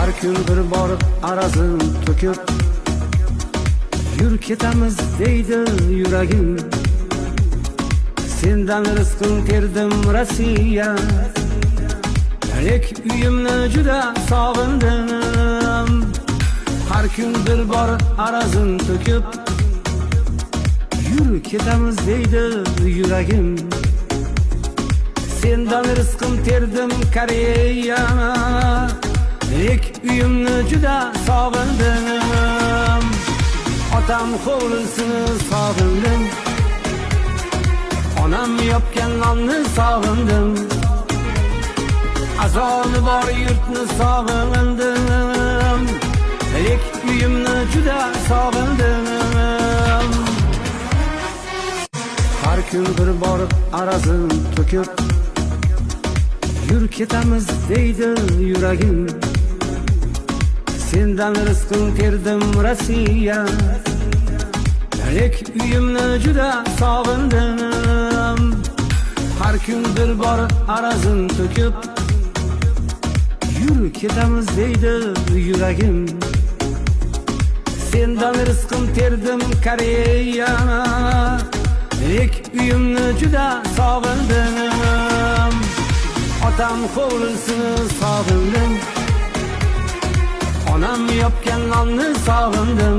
Har kun bir borib arazin to'kib, yur ketamiz deydi yuragim. Sendan rizqim terdim Rossiya, lek uyimni juda sog'indim. Har kun bir borib arazin to'kib, yur ketamiz deydi yuragim. Sendan rizqim terdim Koreya, lek uyimni juda sog'indim. Otam hovlisini sog'indim, onam yopgan nonni sog'indim. Azoli bor yurtni sog'indim, lek uyimni juda sog'indim. Har kun bir borib arazin to'kib, yur ketamiz deydi yuragim. Sendan rizqim terdim Rossiya, lek uyimni juda sog'indim. Har kun bir borib arazin to'kib, yur ketamiz deydi yuragim. Sendan rizqim terdim Koreya, lek uyimni juda sog'indim. Otam hovlisini sog'indim, onam yopgan nonni sog'indim.